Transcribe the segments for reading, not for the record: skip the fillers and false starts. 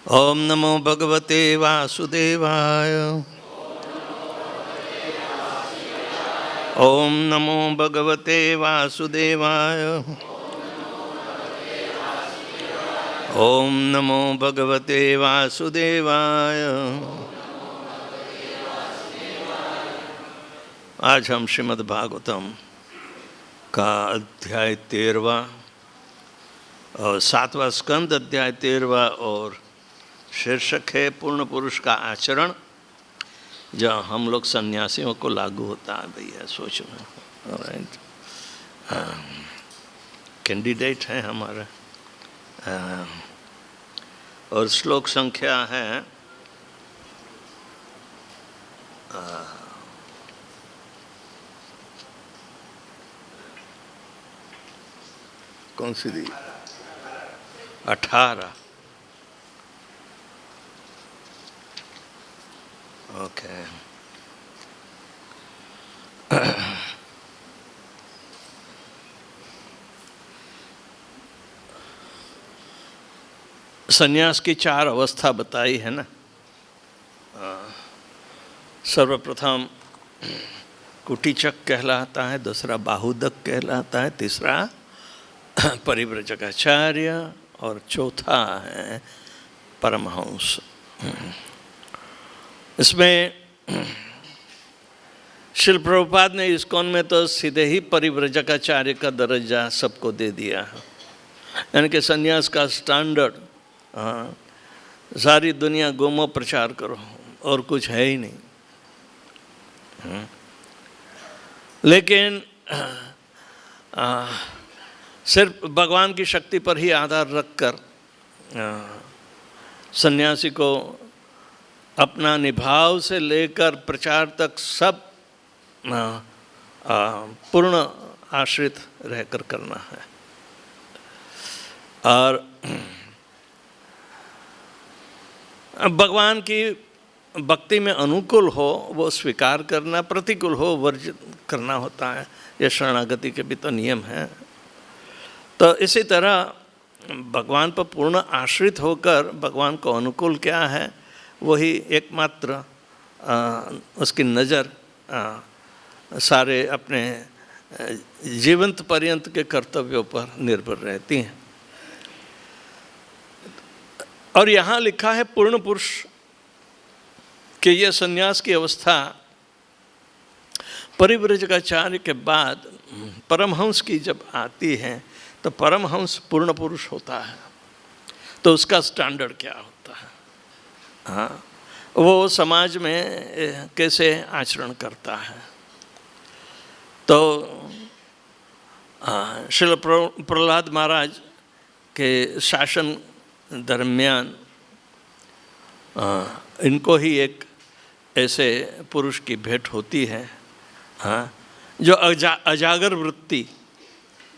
ओम नमो भगवते वासुदेवाय। ओम नमो भगवते वासुदेवाय। ओम नमो भगवते वासुदेवाय। आज हम श्रीमद् भागवतम का अध्याय 13वां और 7वां स्कंद अध्याय 13वां और शीर्षक है पूर्ण पुरुष का आचरण, जहाँ हम लोग सन्यासियों को लागू होता है। भैया सोच में राइट कैंडिडेट है हमारा। और श्लोक संख्या है कौन सी दी? 18। ओके। संन्यास की 4 अवस्था बताई है ना। सर्वप्रथम कुटीचक कहलाता है, दूसरा बाहुदक कहलाता है, तीसरा परिव्रजकाचार्य और चौथा है परमहंस। इसमें श्रील प्रभुपाद ने इस्कॉन में तो सीधे ही परिव्रजकाचार्य का दर्जा सबको दे दिया है, यानी कि संन्यास का स्टैंडर्ड। सारी दुनिया गोमो प्रचार करो और कुछ है ही नहीं। लेकिन सिर्फ भगवान की शक्ति पर ही आधार रखकर सन्यासी को अपना निभाव से लेकर प्रचार तक सब पूर्ण आश्रित रहकर करना है। और भगवान की भक्ति में अनुकूल हो वो स्वीकार करना, प्रतिकूल हो वर्जित करना होता है। ये शरणागति के भी तो नियम हैं। तो इसी तरह भगवान पर पूर्ण आश्रित होकर भगवान को अनुकूल क्या है वही एकमात्र उसकी नज़र सारे अपने जीवंत पर्यंत के कर्तव्यों पर निर्भर रहती हैं। और यहाँ लिखा है पूर्ण पुरुष कि यह संन्यास की अवस्था परिव्रजकाचार्य के बाद परमहंस की जब आती है तो परमहंस पूर्ण पुरुष होता है। तो उसका स्टैंडर्ड क्या होता है? हाँ, वो समाज में कैसे आचरण करता है। तो श्रील प्रहलाद महाराज के शासन दरमियान इनको ही एक ऐसे पुरुष की भेंट होती है, हाँ, जो अजागर वृत्ति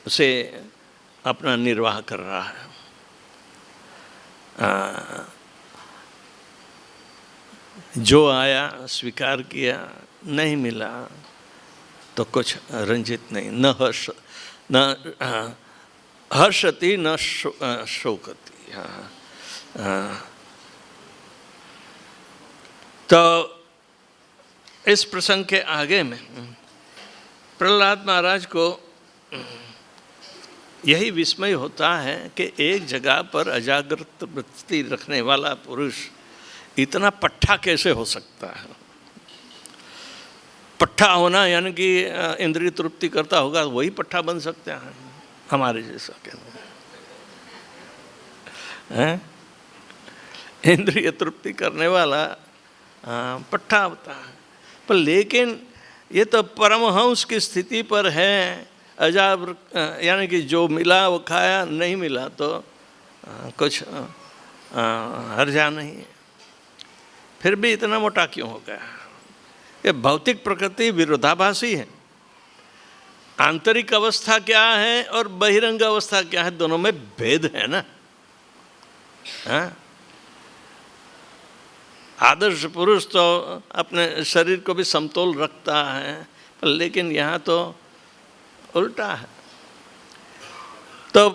से अपना निर्वाह कर रहा है। जो आया स्वीकार किया, नहीं मिला तो कुछ रंजित नहीं, न हर्षति न शोकति। तो इस प्रसंग के आगे में प्रहलाद महाराज को यही विस्मय होता है कि एक जगह पर अजागृत वृत्ति रखने वाला पुरुष इतना पट्ठा कैसे हो सकता है। पट्ठा होना यानी कि इंद्रिय तृप्ति करता होगा, वही पट्ठा बन सकता है हमारे जैसा। क्या इंद्रिय तृप्ति करने वाला पट्ठा होता है। पर लेकिन ये तो परमहंस की स्थिति पर है। अजाब यानी कि जो मिला वो खाया, नहीं मिला तो कुछ हर्जा नहीं है। फिर भी इतना मोटा क्यों हो गया? ये भौतिक प्रकृति विरोधाभासी है। आंतरिक अवस्था क्या है और बहिरंग अवस्था क्या है, दोनों में भेद है ना। हाँ? आदर्श पुरुष तो अपने शरीर को भी समतोल रखता है, पर लेकिन यहाँ तो उल्टा है। तो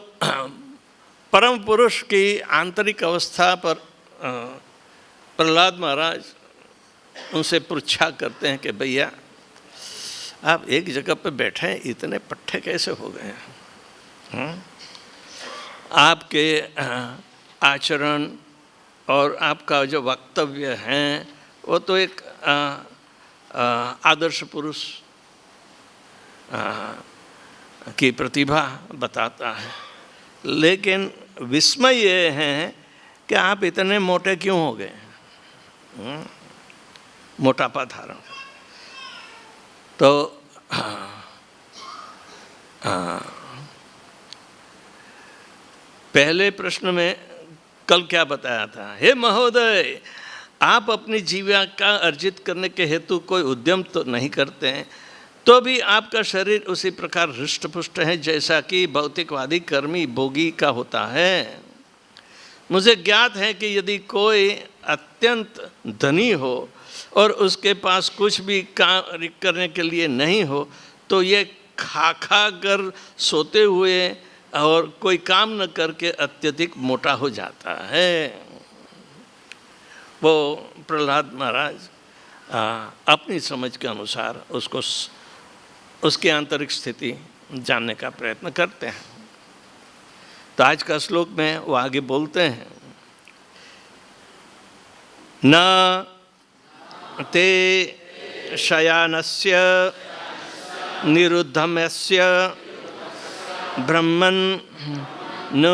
परम पुरुष की आंतरिक अवस्था पर प्रहलाद महाराज उनसे पृच्छा करते हैं कि भैया आप एक जगह पे बैठे हैं, इतने पट्टे कैसे हो गए हैं? आपके आचरण और आपका जो वक्तव्य है वो तो एक आदर्श पुरुष की प्रतिभा बताता है, लेकिन विस्मय ये है कि आप इतने मोटे क्यों हो गए? मोटापा धारण। तो पहले प्रश्न में कल क्या बताया था? हे महोदय, आप अपनी जीविका अर्जित करने के हेतु कोई उद्यम तो नहीं करते हैं, तो भी आपका शरीर उसी प्रकार हृष्ट-पुष्ट है जैसा कि भौतिकवादी कर्मी भोगी का होता है। मुझे ज्ञात है कि यदि कोई अत्यंत धनी हो और उसके पास कुछ भी कार्य करने के लिए नहीं हो, तो ये खा कर सोते हुए और कोई काम न करके अत्यधिक मोटा हो जाता है। वो प्रहलाद महाराज अपनी समझ के अनुसार उसकी आंतरिक स्थिति जानने का प्रयत्न करते हैं। तो आज का श्लोक में वो आगे बोलते हैं, न ते शयानस्य निरुद्धमस्य ब्रह्मन् न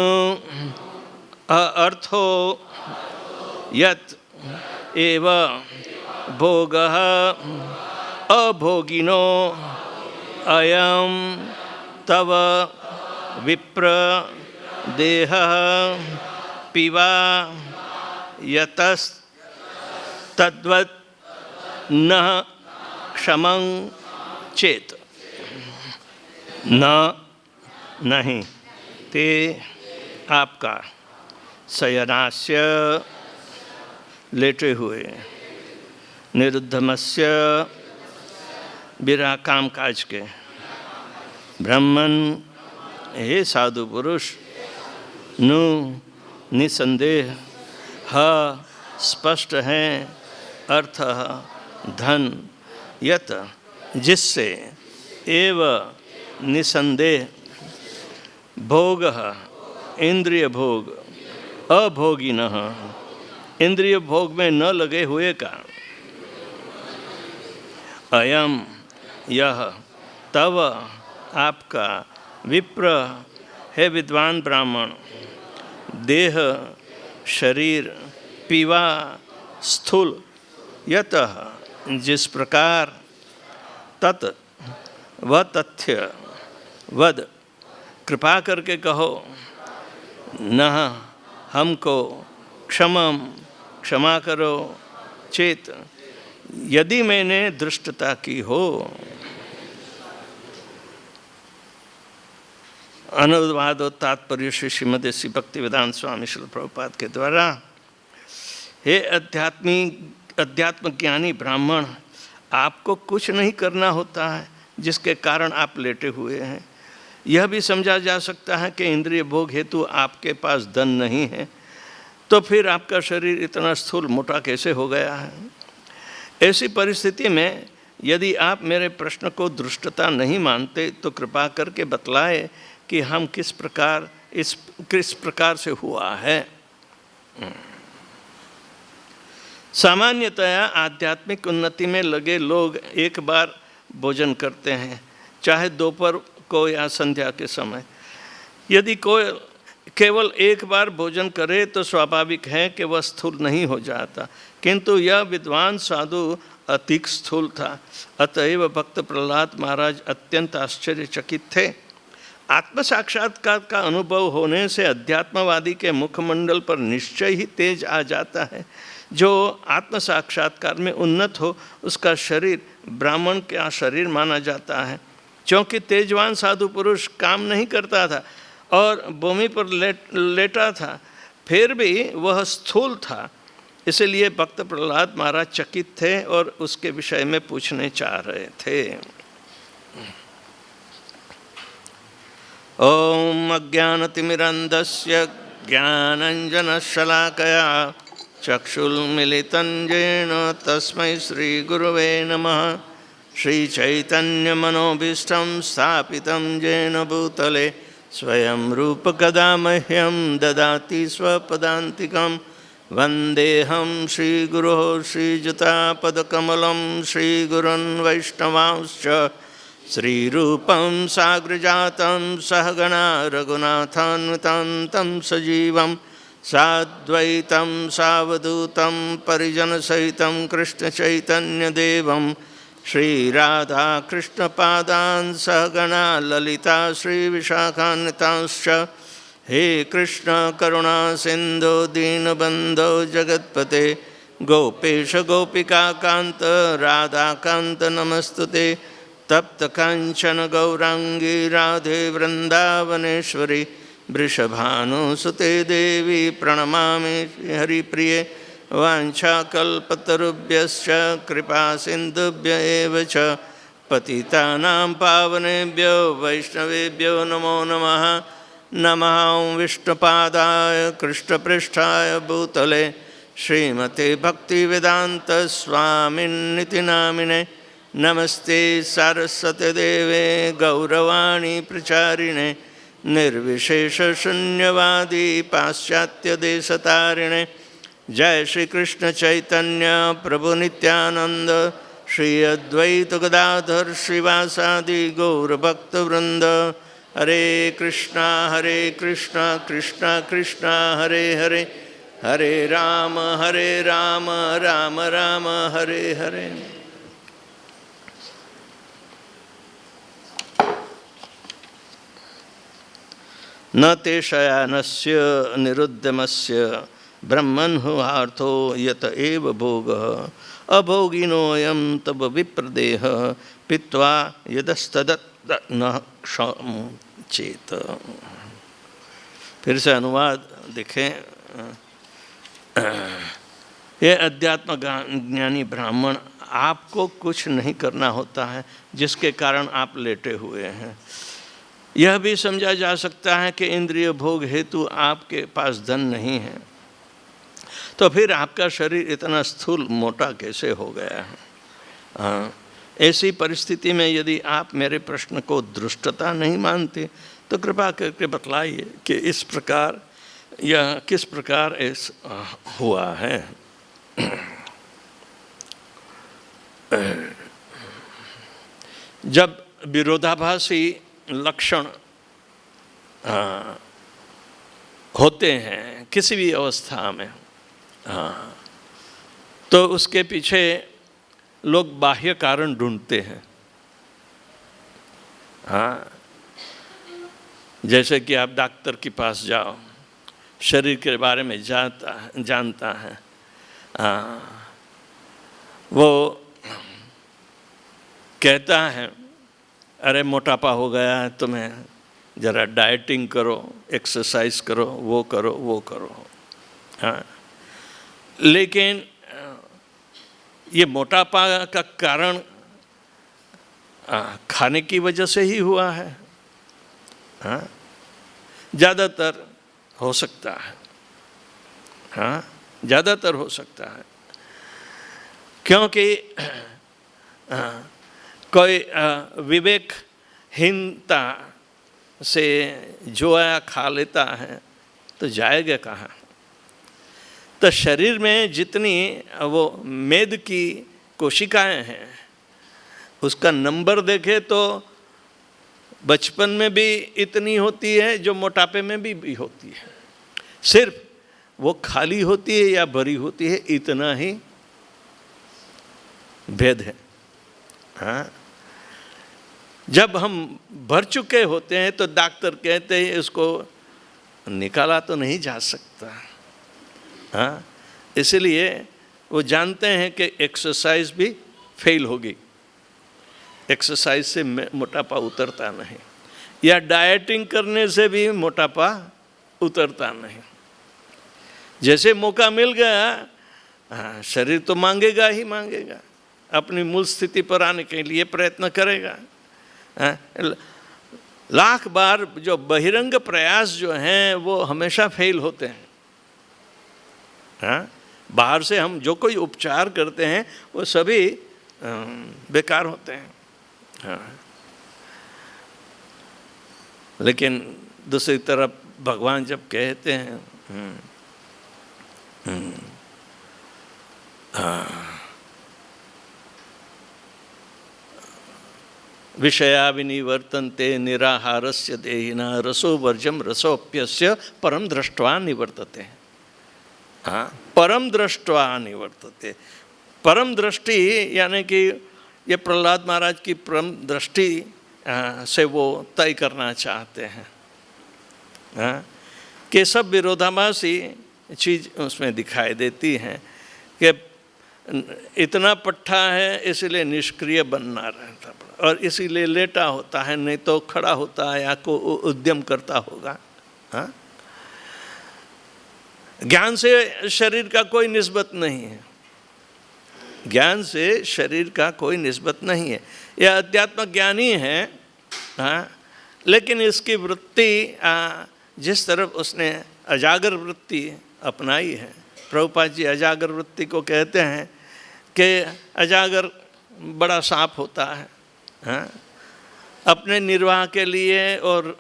अर्थो यत् एव भोगः अभोगिनो अयं तव विप्र देहः पिवा यतस्तद्वत् न क्षमं चेत। न नहीं ते आपका शयनास्य लेटे हुए, निरुद्धमस्य बिना काम काज के, ब्राह्मण हे साधु पुरुष, नु निसंदेह ह स्पष्ट है अर्थ धन यत जिससे एव निसंदेह भोग इंद्रिय भोग अभोगिनः इंद्रिय भोग में न लगे हुए का अयम यह तव आपका विप्र है विद्वान ब्राह्मण देह शरीर पीवा स्थूल यतः जिस प्रकार तत् व तथ्य वद कृपा करके कहो न हमको क्षमा करो चेत यदि मैंने दृष्टता की हो। अनुवाद और तात्पर्य श्री श्रीमद श्री भक्तिवेदांत स्वामी श्रील प्रभुपाद के द्वारा। हे अध्यात्म ज्ञानी ब्राह्मण, आपको कुछ नहीं करना होता है जिसके कारण आप लेटे हुए हैं। यह भी समझा जा सकता है कि इंद्रिय भोग हेतु आपके पास धन नहीं है, तो फिर आपका शरीर इतना स्थूल मोटा कैसे हो गया है। ऐसी परिस्थिति में यदि आप मेरे प्रश्न को दुष्टता नहीं मानते तो कृपा करके बतलाए कि हम किस प्रकार से हुआ है। सामान्यतया आध्यात्मिक उन्नति में लगे लोग एक बार भोजन करते हैं, चाहे दोपहर को या संध्या के समय। यदि कोई केवल एक बार भोजन करे तो स्वाभाविक है कि वह स्थूल नहीं हो जाता, किंतु यह विद्वान साधु अधिक स्थूल था। अतएव भक्त प्रहलाद महाराज अत्यंत आश्चर्यचकित थे। आत्म साक्षात्कार का अनुभव होने से अध्यात्मवादी के मुखमंडल पर निश्चय ही तेज आ जाता है। जो आत्म साक्षात्कार में उन्नत हो उसका शरीर ब्राह्मण का शरीर माना जाता है। क्योंकि तेजवान साधु पुरुष काम नहीं करता था और भूमि पर लेटा था, फिर भी वह स्थूल था। इसलिए भक्त प्रहलाद महाराज चकित थे और उसके विषय में पूछने चाह रहे थे। ओम अज्ञानतिमिरन्धस्य ज्ञानञ्जनशलाकया चक्षुर्मिलितं येन तस्मै श्रीगुरवे नमः। श्रीचैतन्यमनोभीष्टं स्थापितं येन भूतले स्वयं रूप कदा मह्यं ददाति स्वपदान्तिकं। वन्देऽहं श्रीगुरोः श्रीयुतापदकमलं श्रीगुरुन् वैष्णवांश्च श्रीरूपं साग्रजातं सहगणा रघुनाथान्वितं तं सजीवं साद्वैतं सावधूतं परिजनसहितं कृष्णचैतन्यदेवं श्रीराधाकृष्णपादान् सहगणा ललिता श्रीविशाखान्वितांश्च। हे कृष्ण करुणा सिन्धो दीनबन्धो जगत्पते गोपेश गोपिकान्त राधाकान्त नमस्तुते। तप्त कांचन गौरांगी राधे वृंदावनेश्वरी वृषभानुसुते देवी प्रणमामि हरिप्रिये। वाञ्छाकल्पतरुभ्यश्च कृपा सिन्धुभ्य एव च पतितानां पावनेभ्यो वैष्णवेभ्यो नमो नमः। नमः विष्णुपादाय कृष्णपृष्ठाय भूतले श्रीमते भक्तिवेदांत स्वामिन्निति नामिने। नमस्ते सारस्वती देवे गौरवाणी प्रचारिणे निर्विशेष शून्यवादी पाश्चात्य देशतारिणे। जय श्री कृष्ण चैतन्य प्रभु नित्यानंद श्री अद्वैत गदाधर श्रीवासादि गौरभक्तवृंद। हरे कृष्णा कृष्णा कृष्णा हरे हरे हरे राम राम राम हरे हरे। न ते शयानस्य निरुद्यमस्य ब्रह्मन्हुहार्थो यत एव भोगः अभोगिनोऽयं तब विप्रदेह पीत्वा यदस्तदत् न क्षमचेत। फिर से अनुवाद देखें। ये अध्यात्म ज्ञानी ब्राह्मण, आपको कुछ नहीं करना होता है जिसके कारण आप लेटे हुए हैं। यह भी समझा जा सकता है कि इंद्रिय भोग हेतु आपके पास धन नहीं है, तो फिर आपका शरीर इतना स्थूल मोटा कैसे हो गया है। ऐसी परिस्थिति में यदि आप मेरे प्रश्न को दुष्टता नहीं मानते तो कृपा करके बतलाइए कि इस प्रकार यह किस प्रकार ऐसा हुआ है। जब विरोधाभासी लक्षण होते हैं किसी भी अवस्था में, तो उसके पीछे लोग बाह्य कारण ढूंढते हैं। जैसे कि आप डॉक्टर के पास जाओ, शरीर के बारे में जानता है, वो कहता है अरे मोटापा हो गया है, तुम्हें ज़रा डाइटिंग करो, एक्सरसाइज करो, वो करो। लेकिन ये मोटापा का कारण खाने की वजह से ही हुआ है। ज़्यादातर हो सकता है, ज़्यादातर हो सकता है, क्योंकि कोई विवेकहीनता से जोया खा लेता है तो जाएगा कहाँ। तो शरीर में जितनी वो मेद की कोशिकाएं हैं उसका नंबर देखे तो बचपन में भी इतनी होती है जो मोटापे में भी होती है। सिर्फ वो खाली होती है या भरी होती है, इतना ही भेद है। जब हम भर चुके होते हैं तो डॉक्टर कहते हैं इसको निकाला तो नहीं जा सकता। इसलिए वो जानते हैं कि एक्सरसाइज भी फेल होगी, एक्सरसाइज से मोटापा उतरता नहीं, या डाइटिंग करने से भी मोटापा उतरता नहीं। जैसे मौका मिल गया, शरीर तो मांगेगा ही मांगेगा, अपनी मूल स्थिति पर आने के लिए प्रयत्न करेगा। लाख बार जो बहिरंग प्रयास जो हैं वो हमेशा फेल होते हैं। बाहर से हम जो कोई उपचार करते हैं वो सभी बेकार होते हैं। हाँ, लेकिन दूसरी तरफ भगवान जब कहते हैं विषया विनिवर्तन्ते निराहारस्य देहिना रसो वर्जम रसोप्यस्य परम दृष्ट्वा निवर्तते। हाँ, परम दृष्ट्वा निवर्तते। परम दृष्टि यानी कि ये प्रहलाद महाराज की परम दृष्टि से वो तय करना चाहते हैं। हाँ, कि सब विरोधाभासी चीज़ उसमें दिखाई देती हैं कि इतना पट्टा है इसलिए निष्क्रिय बनना रहता पड़ा, और इसीलिए लेटा होता है, नहीं तो खड़ा होता है या को उद्यम करता होगा। हाँ, ज्ञान से शरीर का कोई निस्बत नहीं है, ज्ञान से शरीर का कोई निस्बत नहीं है। यह अध्यात्म ज्ञानी है। हाँ, लेकिन इसकी वृत्ति जिस तरफ उसने अजागर वृत्ति अपनाई है, प्रभुपाद जी अजागर वृत्ति को कहते हैं कि अजागर बड़ा सांप होता है। हाँ, अपने निर्वाह के लिए और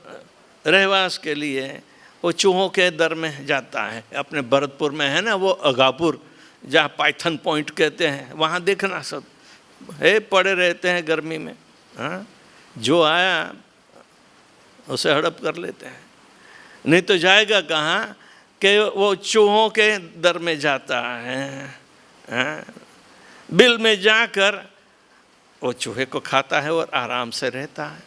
रहवास के लिए वो चूहों के दर में जाता है। अपने भरतपुर में है ना वो अगापुर, जहाँ पाइथन पॉइंट कहते हैं, वहाँ देखना सब है पड़े रहते हैं गर्मी में। हाँ, जो आया उसे हड़प कर लेते हैं, नहीं तो जाएगा कहाँ कि वो चूहों के दर में जाता है। हाँ, बिल में जाकर वो चूहे को खाता है और आराम से रहता है।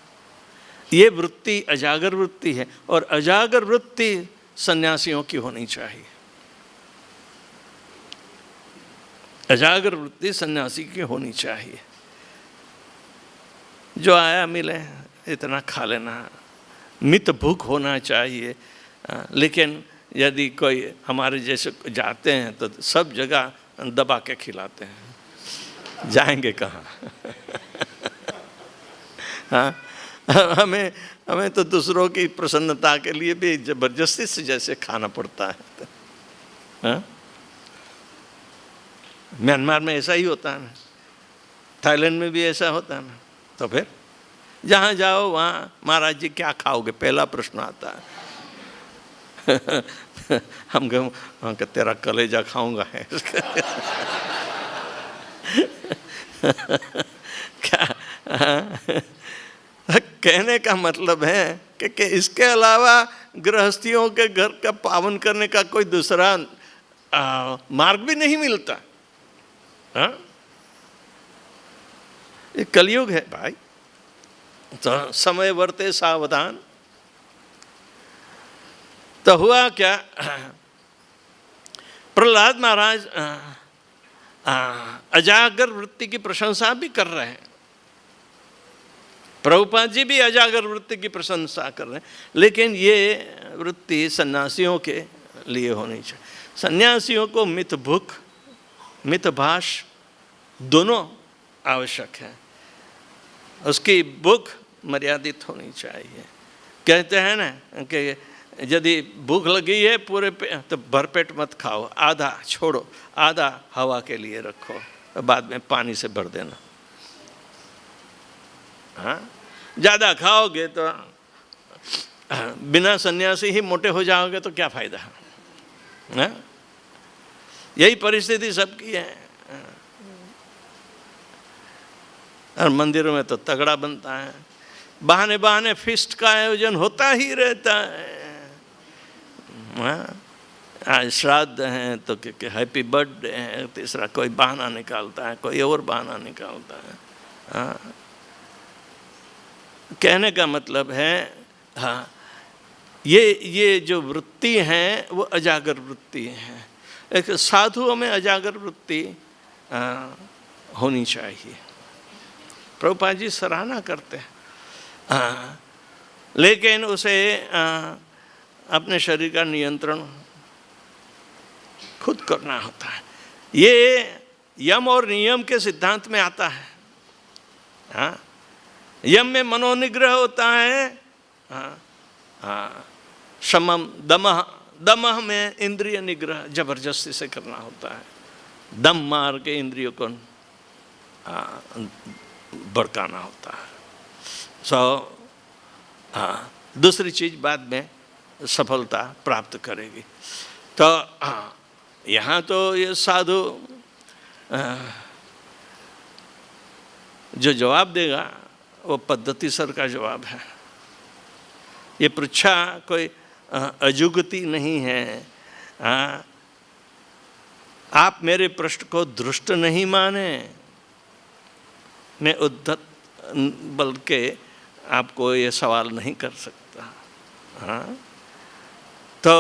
ये वृत्ति अजागर वृत्ति है, और अजागर वृत्ति सन्यासियों की होनी चाहिए। अजागर वृत्ति सन्यासी की होनी चाहिए। जो आया मिले इतना खा लेना, मित भूख होना चाहिए। लेकिन यदि कोई हमारे जैसे जाते हैं तो सब जगह दबा के खिलाते हैं, जाएंगे कहाँ? हाँ, हमें तो दूसरों की प्रसन्नता के लिए भी जबरदस्ती से जैसे खाना पड़ता है। हाँ? म्यांमार में ऐसा ही होता है ना, थाईलैंड में भी ऐसा होता है ना। तो फिर जहाँ जाओ वहाँ महाराज जी क्या खाओगे, पहला प्रश्न आता है। हम कहे तेरा कलेजा खाऊंगा है। क्या? कहने का मतलब है कि इसके अलावा गृहस्थियों के घर का पावन करने का कोई दूसरा मार्ग भी नहीं मिलता। हाँ? ये कलयुग है भाई, तो समय वर्ते सावधान। तो हुआ क्या, प्रहलाद महाराज अजागर वृत्ति की प्रशंसा भी कर रहे हैं, प्रभुपाद जी भी अजागर वृत्ति की प्रशंसा कर रहे हैं, लेकिन ये वृत्ति सन्यासियों के लिए होनी चाहिए। सन्यासियों को मित भूख मित भाष दोनों आवश्यक है। उसकी भूख मर्यादित होनी चाहिए। कहते हैं ना कि यदि भूख लगी है पूरे तो भरपेट मत खाओ, आधा छोड़ो, आधा हवा के लिए रखो, बाद में पानी से भर देना। हाँ, ज़्यादा खाओगे तो बिना सन्यासी ही मोटे हो जाओगे तो क्या फायदा। हाँ, यही परिस्थिति सबकी है। और मंदिरों में तो तगड़ा बनता है, बहाने बहाने फिस्ट का आयोजन होता ही रहता है। आज श्राद्ध हैं तो हैप्पी बर्थडे है, तीसरा कोई बहाना निकालता है, कोई और बहाना निकालता है। हाँ, कहने का मतलब है हाँ, ये जो वृत्ति हैं वो अजागर वृत्ति हैं। एक साधुओं में अजागर वृत्ति होनी चाहिए। प्रभुपाद जी सराहना करते हैं, लेकिन उसे अपने शरीर का नियंत्रण खुद करना होता है। ये यम और नियम के सिद्धांत में आता है। हाँ, यम में मनोनिग्रह होता है। हाँ, हाँ, शमम दमह, दमह में इंद्रिय निग्रह जबरदस्ती से करना होता है। दम मार के इंद्रियों को भड़काना होता है। दूसरी चीज बाद में सफलता प्राप्त करेगी। तो यहाँ तो ये साधु जो जवाब देगा वो पद्धति सर का जवाब है। ये पृच्छा कोई अजुगति नहीं है। आप मेरे प्रश्न को दुष्ट नहीं माने, मैं उद्धत बल के आपको ये सवाल नहीं कर सकता। तो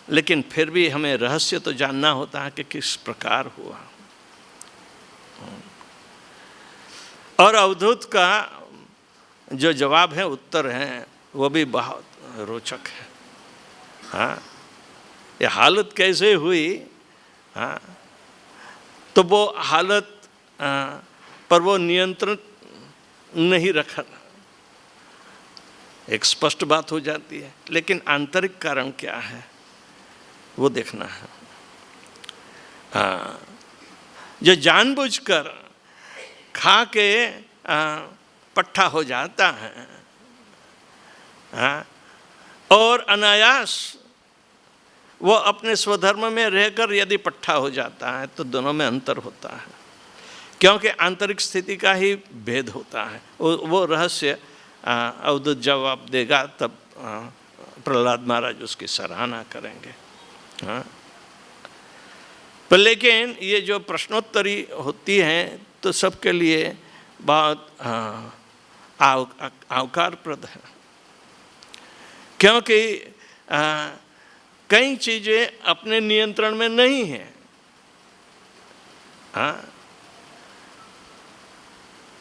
लेकिन फिर भी हमें रहस्य तो जानना होता है कि किस प्रकार हुआ। और अवधूत का जो जवाब है, उत्तर है, वो भी बहुत रोचक है। ये हालत कैसे हुई, तो वो हालत पर वो नियंत्रण नहीं रखा, एक स्पष्ट बात हो जाती है। लेकिन आंतरिक कारण क्या है वो देखना है। जो जानबूझकर खा के पट्टा हो जाता है और अनायास वो अपने स्वधर्म में रहकर यदि पट्टा हो जाता है, तो दोनों में अंतर होता है, क्योंकि आंतरिक स्थिति का ही भेद होता है। वो रहस्य अवधूत जवाब देगा, तब प्रहलाद महाराज उसकी सराहना करेंगे। पर लेकिन ये जो प्रश्नोत्तरी होती हैं तो सबके लिए बहुत आवकारप्रद है, क्योंकि कई चीज़ें अपने नियंत्रण में नहीं हैं।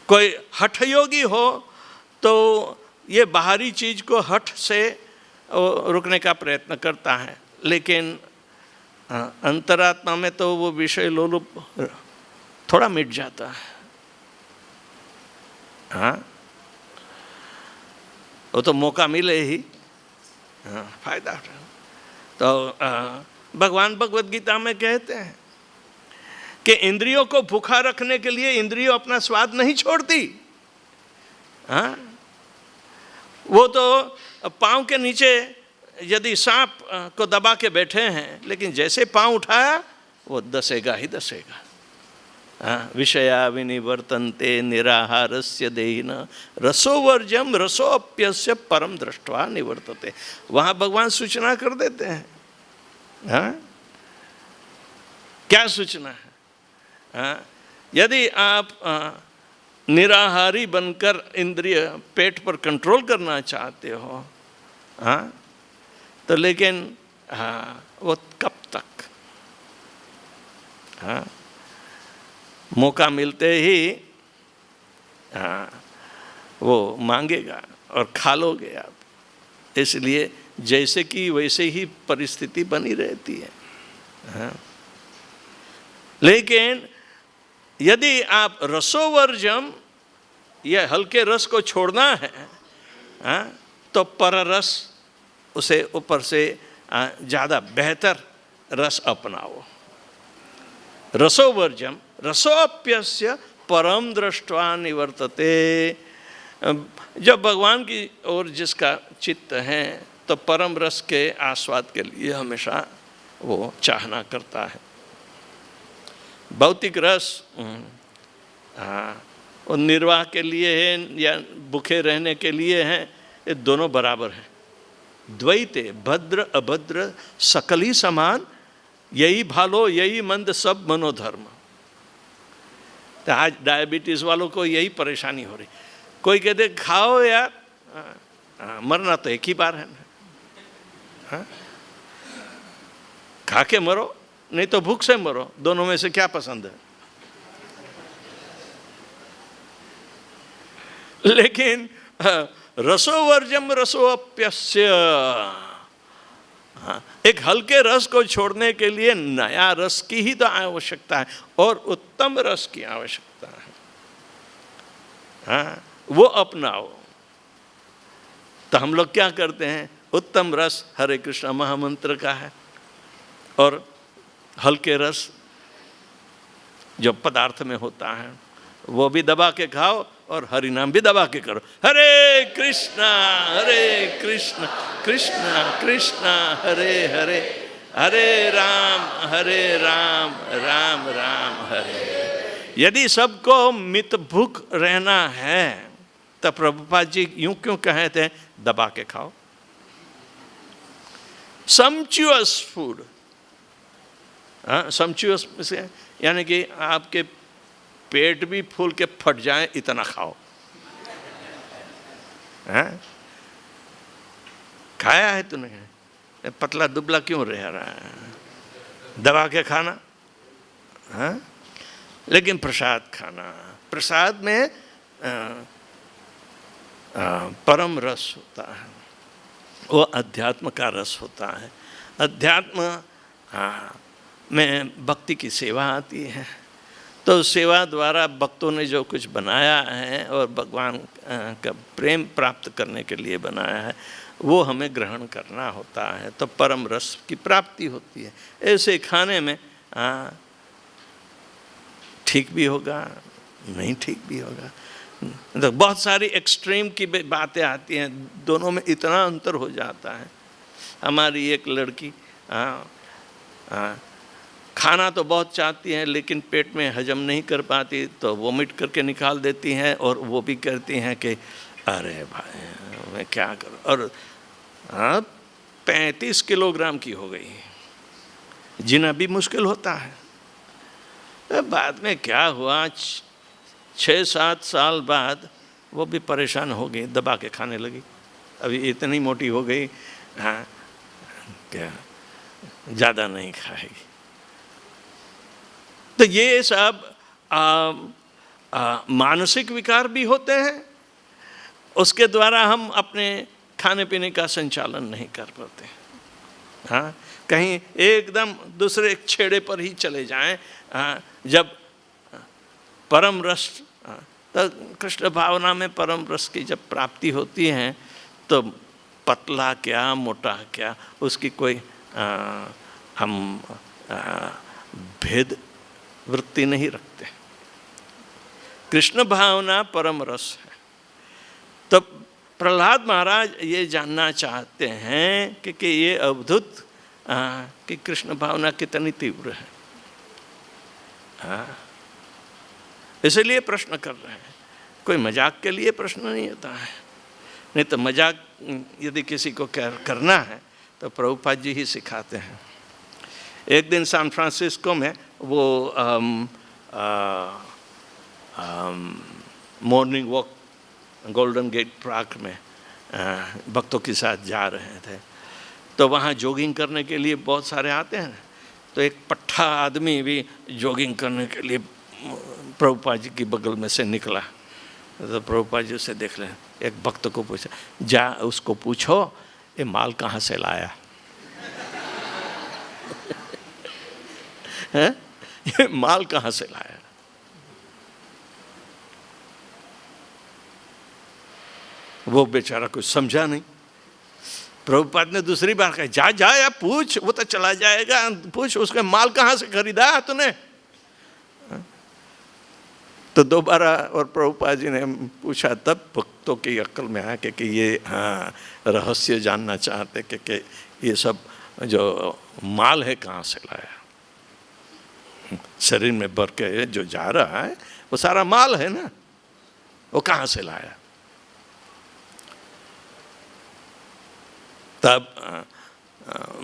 कोई हठयोगी हो तो ये बाहरी चीज को हठ से रुकने का प्रयत्न करता है, लेकिन अंतरात्मा में तो वो विषय लोलुप थोड़ा मिट जाता है। वो तो मौका मिले ही फायदा। तो भगवान भगवद गीता में कहते हैं कि इंद्रियों को भूखा रखने के लिए इंद्रियों अपना स्वाद नहीं छोड़ती। वो तो पाँव के नीचे यदि सांप को दबा के बैठे हैं, लेकिन जैसे पाँव उठाया वो दसेगा ही दसेगा। विषया विनिवर्तन्ते निराहारस्य देहिन रसोवर्जम रसोप्यस्य परम दृष्ट्वा निवर्तते। वहाँ भगवान सूचना कर देते हैं। क्या सूचना है? यदि आप निराहारी बनकर इंद्रिय पेट पर कंट्रोल करना चाहते हो, तो लेकिन वो कब तक? मौका मिलते ही वो मांगेगा और खा लोगे आप। इसलिए जैसे कि वैसे ही परिस्थिति बनी रहती है। लेकिन यदि आप रसोवर्जम, यह हल्के रस को छोड़ना है, तो पररस, उसे ऊपर से ज़्यादा बेहतर रस अपनाओ। रसोवर्जम रसोप्यस्य परम दृष्ट्वा निवर्तते। जब भगवान की ओर जिसका चित्त है, तो परम रस के आस्वाद के लिए हमेशा वो चाहना करता है। भौतिक रस वो निर्वाह के लिए है या भूखे रहने के लिए है, ये दोनों बराबर हैं। द्वैते भद्र अभद्र सकली समान, यही भालो यही मंद सब मनोधर्म। तो आज डायबिटीज वालों को यही परेशानी हो रही। कोई कहते खाओ यार, मरना तो एक ही बार है ना, खा के मरो नहीं तो भूख से मरो, दोनों में से क्या पसंद है? लेकिन रसोवर्जम रसोप्यस्य, एक हल्के रस को छोड़ने के लिए नया रस की ही तो आवश्यकता है और उत्तम रस की आवश्यकता है। वो अपनाओ। तो हम लोग क्या करते हैं? उत्तम रस हरे कृष्ण महामंत्र का है और हल्के रस जो पदार्थ में होता है वो भी दबा के खाओ और हरि नाम भी दबा के करो। हरे कृष्णा कृष्ण कृष्ण हरे हरे, हरे राम राम राम हरे। यदि सबको मित भूख रहना है तो प्रभुपाद जी यूं क्यों कहे थे दबा के खाओ। सम्चुअस फूड, सम्चुअस से यानी कि आपके पेट भी फूल के फट जाए इतना खाओ। खाया है तूने? पतला दुबला क्यों रह रहा है? दबा के खाना। लेकिन प्रसाद खाना, प्रसाद में परम रस होता है, वो अध्यात्म का रस होता है। अध्यात्म में भक्ति की सेवा आती है, तो सेवा द्वारा भक्तों ने जो कुछ बनाया है और भगवान का प्रेम प्राप्त करने के लिए बनाया है वो हमें ग्रहण करना होता है, तो परम रस की प्राप्ति होती है। ऐसे खाने में ठीक भी होगा, नहीं ठीक भी होगा। तो बहुत सारी एक्सट्रीम की बातें आती हैं, दोनों में इतना अंतर हो जाता है। हमारी एक लड़की खाना तो बहुत चाहती हैं लेकिन पेट में हजम नहीं कर पाती, तो वोमिट करके निकाल देती हैं और वो भी कहती हैं कि अरे भाई मैं क्या करूं। और 35 किलोग्राम की हो गई, जीना भी मुश्किल होता है। तो बाद में क्या हुआ, 6-7 साल बाद वो भी परेशान हो गई, दबा के खाने लगी। अभी इतनी मोटी हो गई, क्या ज़्यादा नहीं खाएगी। तो ये सब मानसिक विकार भी होते हैं, उसके द्वारा हम अपने खाने पीने का संचालन नहीं कर पाते। कहीं एकदम दूसरे छेड़े पर ही चले जाएं। जब परम रस, तो कृष्ण भावना में परम रस की जब प्राप्ति होती है तो पतला क्या मोटा क्या उसकी कोई हम भेद वृत्ति नहीं रखते। कृष्ण भावना परम रस है। तो प्रहलाद महाराज ये जानना चाहते हैं कि ये अवधूत कि कृष्ण भावना कितनी तीव्र है, इसलिए प्रश्न कर रहे हैं। कोई मजाक के लिए प्रश्न नहीं होता है, नहीं तो मजाक यदि किसी को करना है तो प्रभुपाद जी ही सिखाते हैं। एक दिन सैन फ्रांसिस्को में वो morning walk Golden Gate Park में भक्तों के साथ जा रहे थे, तो वहाँ जॉगिंग करने के लिए बहुत सारे आते हैं। तो एक पट्ठा आदमी भी जॉगिंग करने के लिए प्रभुपाद जी की बगल में से निकला। तो प्रभुपाद जी उसे देख लें, एक भक्त को पूछा, जा उसको पूछो ये माल कहाँ से लाया है? ये माल कहाँ से लाया? वो बेचारा कुछ समझा नहीं। प्रभुपाद ने दूसरी बार कहा, जा जा या पूछ, वो तो चला जाएगा, पूछ उसके माल कहाँ से खरीदा तूने। तो दोबारा और प्रभुपाद जी ने पूछा, तब भक्तों की अक्ल में आया कि ये रहस्य जानना चाहते कि ये सब जो माल है कहाँ से लाया। शरीर में भर के जो जा रहा है वो सारा माल है ना, वो कहाँ से लाया। तब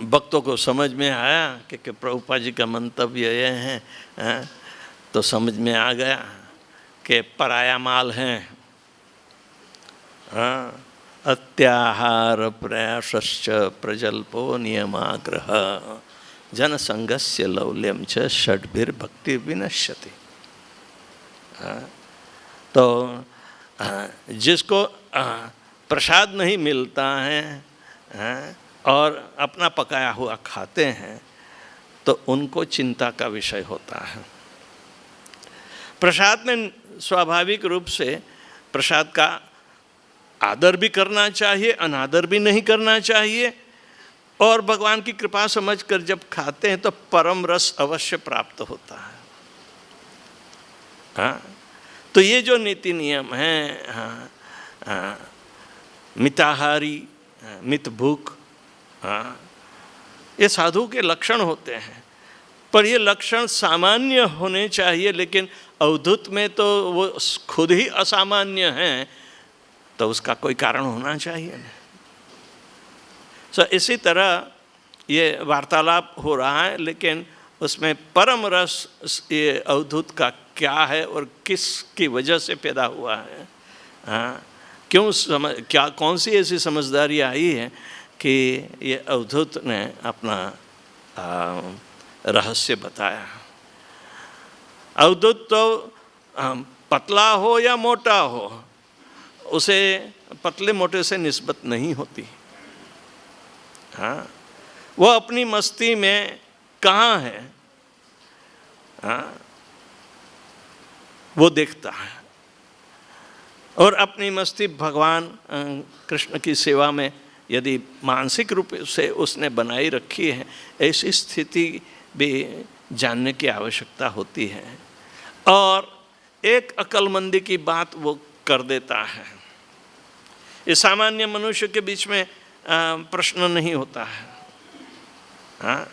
भक्तों को समझ में आया कि प्रभुपाद जी का मंतव्य ये है, तो समझ में आ गया कि पराया माल है। अत्याहार प्रयासश्च प्रजल्पो नियमाग्रह जनसंगस्य लौल्यम च षड्भिर्भक्ति विनश्यति। तो जिसको प्रसाद नहीं मिलता है और अपना पकाया हुआ खाते हैं तो उनको चिंता का विषय होता है। प्रसाद में स्वाभाविक रूप से प्रसाद का आदर भी करना चाहिए, अनादर भी नहीं करना चाहिए, और भगवान की कृपा समझकर जब खाते हैं तो परम रस अवश्य प्राप्त होता है। हाँ, तो ये जो नीति नियम है, हाँ, मिताहारी, मित भूख, हाँ, ये साधु के लक्षण होते हैं। पर ये लक्षण सामान्य होने चाहिए, लेकिन अवधूत में तो वो खुद ही असामान्य हैं, तो उसका कोई कारण होना चाहिए ना। सो इसी तरह ये वार्तालाप हो रहा है, लेकिन उसमें परम रस ये अवधूत का क्या है और किसकी वजह से पैदा हुआ है, हाँ, क्या कौन सी ऐसी समझदारी आई है कि ये अवधूत ने अपना रहस्य बताया। अवधूत तो पतला हो या मोटा हो, उसे पतले मोटे से निस्बत नहीं होती। हाँ, वो अपनी मस्ती में कहाँ है, हाँ, वो देखता है। और अपनी मस्ती भगवान कृष्ण की सेवा में यदि मानसिक रूप से उसने बनाई रखी है, ऐसी स्थिति भी जानने की आवश्यकता होती है। और एक अक्लमंदी की बात वो कर देता है। ये सामान्य मनुष्य के बीच में प्रश्न नहीं होता है। हाँ,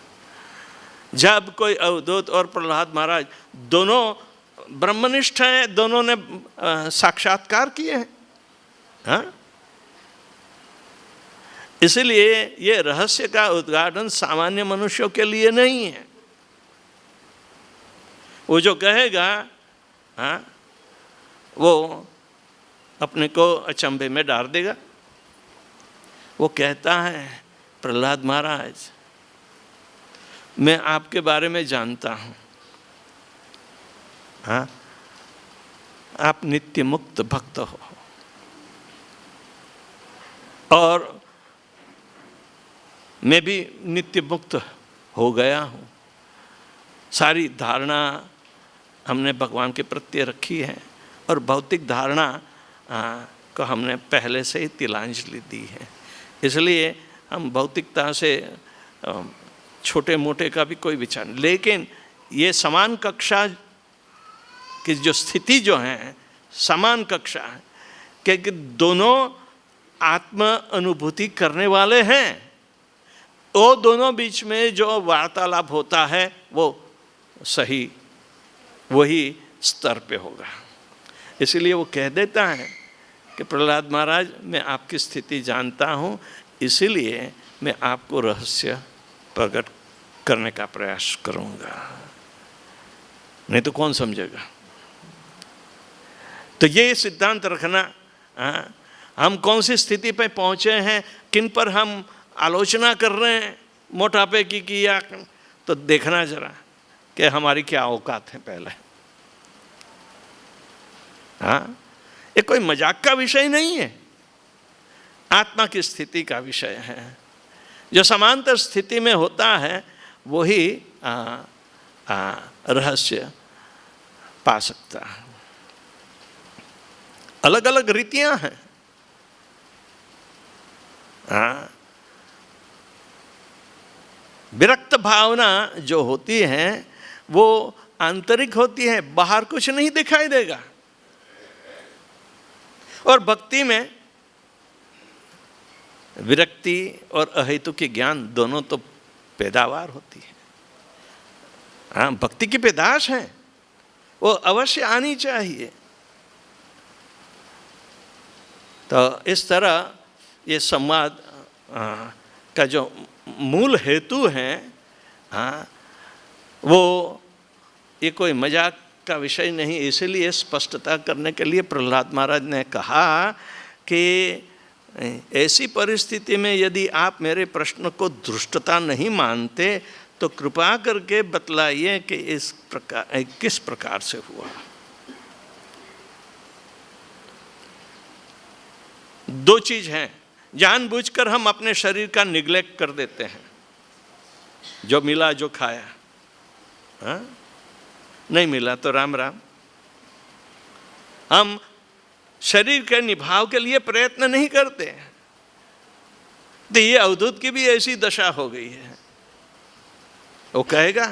जब कोई अवधूत और प्रहलाद महाराज दोनों ब्रह्मनिष्ठ हैं, दोनों ने साक्षात्कार किए हैं, हाँ, इसलिए ये रहस्य का उद्घाटन सामान्य मनुष्यों के लिए नहीं है। वो जो कहेगा, हाँ, वो अपने को अचंभे में डाल देगा। वो कहता है, प्रहलाद महाराज, मैं आपके बारे में जानता हूँ, हाँ, आप नित्य मुक्त भक्त हो और मैं भी नित्य मुक्त हो गया हूँ। सारी धारणा हमने भगवान के प्रति रखी है और भौतिक धारणा को हमने पहले से ही तिलांजलि दी है। इसलिए हम भौतिकता से छोटे मोटे का भी कोई विचार नहीं। लेकिन ये समान कक्षा की जो स्थिति जो है, समान कक्षा है, क्योंकि दोनों आत्म अनुभूति करने वाले हैं। वो दोनों बीच में जो वार्तालाप होता है वो सही वही स्तर पे होगा। इसलिए वो कह देता है कि प्रहलाद महाराज, मैं आपकी स्थिति जानता हूँ, इसीलिए मैं आपको रहस्य प्रकट करने का प्रयास करूँगा, नहीं तो कौन समझेगा। तो ये सिद्धांत रखना, हम कौन सी स्थिति पे पहुँचे हैं, किन पर हम आलोचना कर रहे हैं मोटापे की किया, तो देखना जरा कि हमारी क्या औकात है पहले। हाँ, ये कोई मजाक का विषय नहीं है, आत्मा की स्थिति का विषय है। जो समांतर स्थिति में होता है वही रहस्य पा सकता है। अलग अलग रीतियां हैं। हाँ, विरक्त भावना जो होती है वो आंतरिक होती है, बाहर कुछ नहीं दिखाई देगा। और भक्ति में विरक्ति और अहेतु के ज्ञान दोनों तो पैदावार होती है। हाँ, भक्ति की पैदाश है, वो अवश्य आनी चाहिए। तो इस तरह ये संवाद का जो मूल हेतु है, हाँ, वो ये कोई मजाक का विषय नहीं। इसलिए स्पष्टता करने के लिए प्रहलाद महाराज ने कहा कि ऐसी परिस्थिति में यदि आप मेरे प्रश्न को दुष्टता नहीं मानते तो कृपा करके बतलाइए कि इस प्रकार किस प्रकार से हुआ। दो चीज हैं, जानबूझकर हम अपने शरीर का निग्लेक्ट कर देते हैं। जो मिला जो खाया, हाँ? नहीं मिला तो राम राम। हम शरीर के निभाव के लिए प्रयत्न नहीं करते। तो ये अवधूत की भी ऐसी दशा हो गई है। वो कहेगा,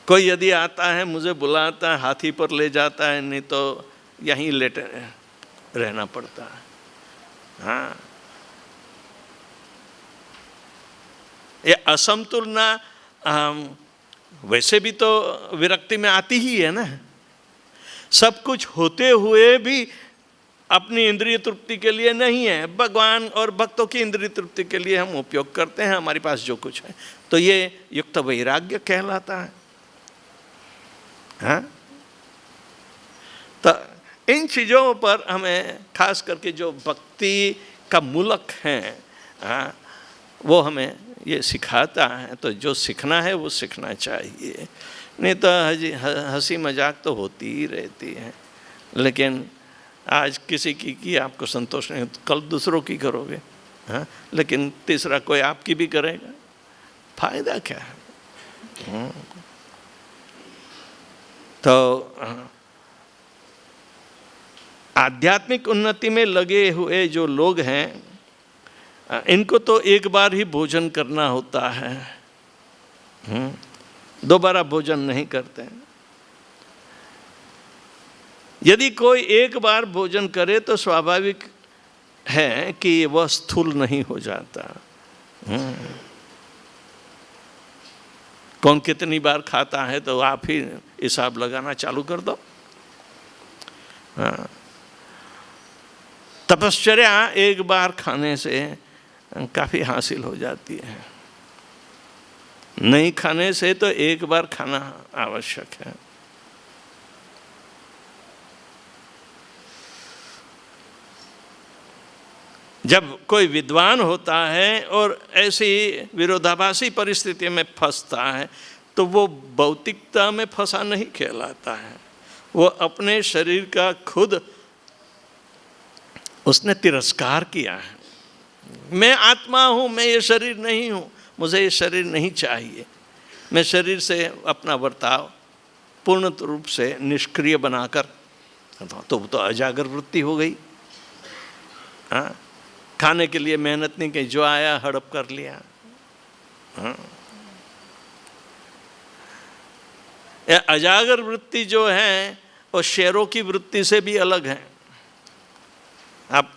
कोई यदि आता है मुझे बुलाता है, हाथी पर ले जाता है, नहीं तो यहीं लेटे रहना पड़ता है। हाँ, ये असमतुलना वैसे भी तो विरक्ति में आती ही है ना। सब कुछ होते हुए भी अपनी इंद्रिय तृप्ति के लिए नहीं है, भगवान और भक्तों की इंद्रिय तृप्ति के लिए हम उपयोग करते हैं हमारे पास जो कुछ है। तो ये युक्त वैराग्य कहलाता है। हाँ, तो इन चीज़ों पर हमें खास करके जो भक्ति का मूलक है, हाँ, वो हमें ये सिखाता है। तो जो सीखना है वो सीखना चाहिए, नहीं तो हंसी मजाक तो होती ही रहती है। लेकिन आज किसी की आपको संतोष नहीं, तो कल दूसरों की करोगे। हाँ, लेकिन तीसरा कोई आपकी भी करेगा, फायदा क्या है। तो आध्यात्मिक उन्नति में लगे हुए जो लोग हैं, इनको तो एक बार ही भोजन करना होता है, दोबारा भोजन नहीं करते। यदि कोई एक बार भोजन करे तो स्वाभाविक है कि वह स्थूल नहीं हो जाता। कौन कितनी बार खाता है तो आप ही हिसाब लगाना चालू कर दो। हाँ, तपश्चर्या एक बार खाने से काफ़ी हासिल हो जाती है, नहीं खाने से तो एक बार खाना आवश्यक है। जब कोई विद्वान होता है और ऐसी विरोधाभासी परिस्थिति में फंसता है तो वो भौतिकता में फंसा नहीं कहलाता है, वो अपने शरीर का खुद उसने तिरस्कार किया है। मैं आत्मा हूँ, मैं ये शरीर नहीं हूँ, मुझे ये शरीर नहीं चाहिए। मैं शरीर से अपना बर्ताव पूर्ण रूप से निष्क्रिय बनाकर, तो अजागर वृत्ति हो गई। हाँ, खाने के लिए मेहनत नहीं की, जो आया हड़प कर लिया। हाँ, अजागर वृत्ति जो है वो शेरों की वृत्ति से भी अलग है। आप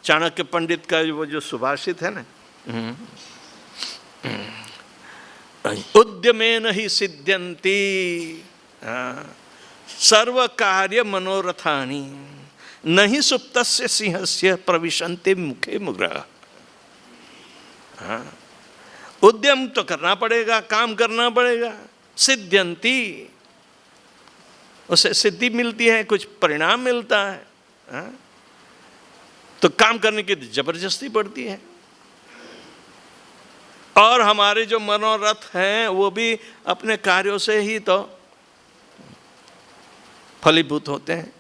चाणक्य पंडित का वो जो सुभाषित है ना, उद्यमेन ही सिद्ध्यन्ति सर्व कार्य मनोरथानि नहीं सुप्तस्य सिंहस्य प्रविशन्ति मुखे मुग्रह। उद्यम तो करना पड़ेगा, काम करना पड़ेगा। सिद्ध्यन्ति, उसे सिद्धि मिलती है, कुछ परिणाम मिलता है। तो काम करने की जबरदस्ती पड़ती है। और हमारे जो मनोरथ हैं वो भी अपने कार्यों से ही तो फलीभूत होते हैं,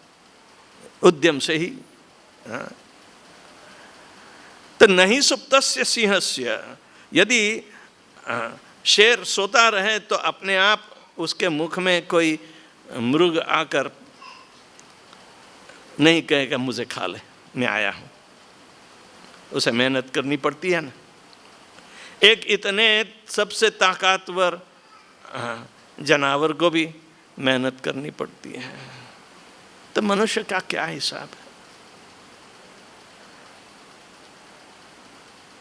उद्यम से ही। तो नहीं सुप्तस्य सिंहस्य, यदि शेर सोता रहे तो अपने आप उसके मुख में कोई मृग आकर नहीं कहेगा मुझे खा ले, मैं आया हूं। उसे मेहनत करनी पड़ती है ना। एक इतने सबसे ताकतवर जानवर को भी मेहनत करनी पड़ती है। तो मनुष्य का क्या हिसाब है।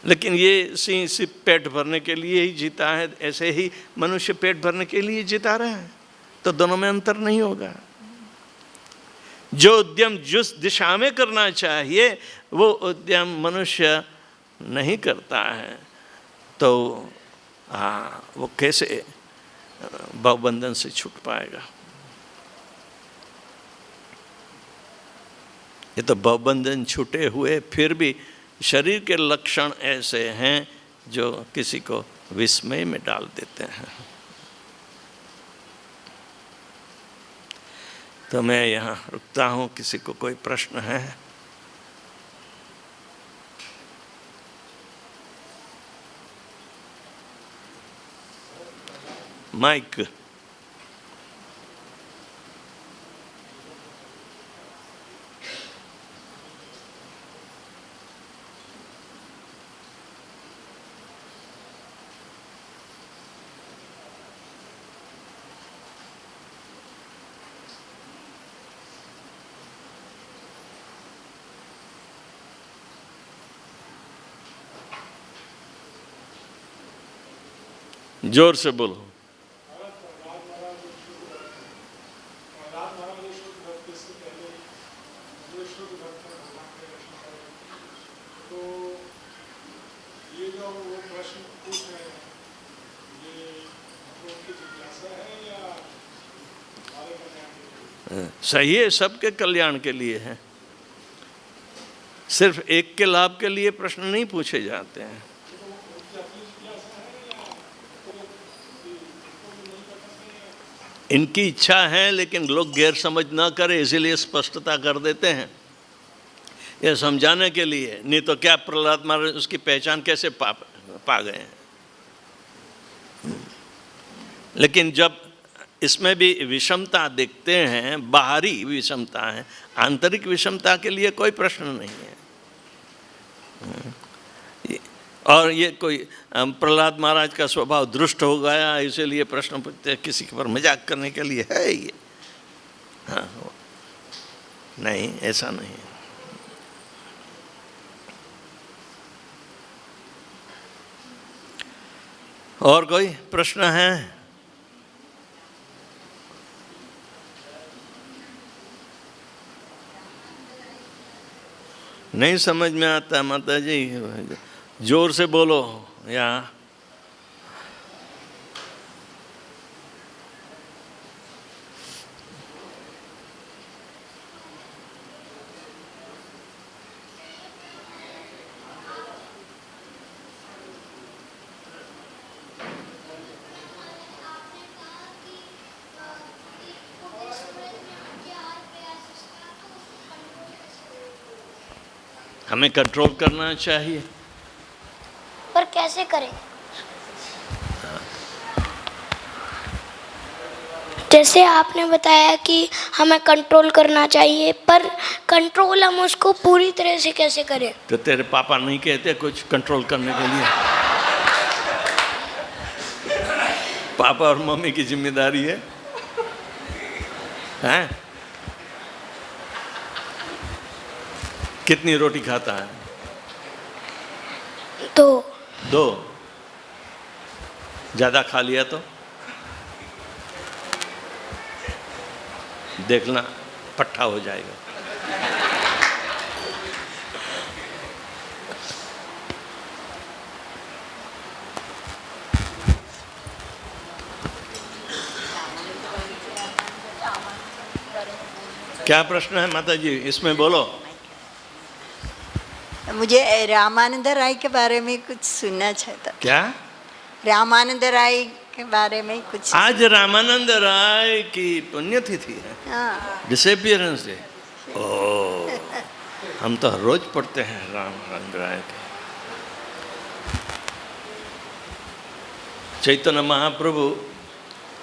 लेकिन ये सिंह सिर्फ पेट भरने के लिए ही जीता है, ऐसे ही मनुष्य पेट भरने के लिए जीता रहा है, तो दोनों में अंतर नहीं होगा। जो उद्यम जिस दिशा में करना चाहिए वो उद्यम मनुष्य नहीं करता है, तो वो कैसे भवबंधन से छूट पाएगा। ये तो भवबंधन छूटे हुए फिर भी शरीर के लक्षण ऐसे हैं जो किसी को विस्मय में डाल देते हैं। तो मैं यहाँ रुकता हूँ। किसी को कोई प्रश्न है? माइक। जोर से बोलो। सही है, सबके कल्याण के लिए है, सिर्फ एक के लाभ के लिए प्रश्न नहीं पूछे जाते हैं। इनकी इच्छा है, लेकिन लोग गैर समझ ना करें इसीलिए स्पष्टता कर देते हैं, यह समझाने के लिए। नहीं तो क्या प्रहलाद महाराज उसकी पहचान कैसे पा गए हैं। लेकिन जब इसमें भी विषमता देखते हैं, बाहरी विषमता है, आंतरिक विषमता के लिए कोई प्रश्न नहीं है। और ये कोई प्रहलाद महाराज का स्वभाव दुष्ट हो गया इसीलिए प्रश्न पूछते हैं, किसी पर मजाक करने के लिए है ये? हाँ, नहीं, ऐसा नहीं है। और कोई प्रश्न है? नहीं समझ में आता माता जी, जोर से बोलो। या हमें कंट्रोल करना चाहिए, पर कैसे करें? जैसे आपने बताया कि हमें कंट्रोल करना चाहिए, पर कंट्रोल हम उसको पूरी तरह से कैसे करें? तो तेरे पापा नहीं कहते कुछ कंट्रोल करने के लिए? पापा और मम्मी की जिम्मेदारी है, हैं? कितनी रोटी खाता है? दो। ज्यादा खा लिया तो देखना पट्टा हो जाएगा। क्या प्रश्न है माता जी, इसमें बोलो। मुझे रामानंद राय के बारे में कुछ सुनना चाहता। क्या? रामानंद राय के बारे में कुछ। आज रामानंद राय की पुण्यतिथि है। हाँ। Disappearance day. ओह, हम तो हर रोज पढ़ते हैं रामानंद राय के। चैतन्य महाप्रभु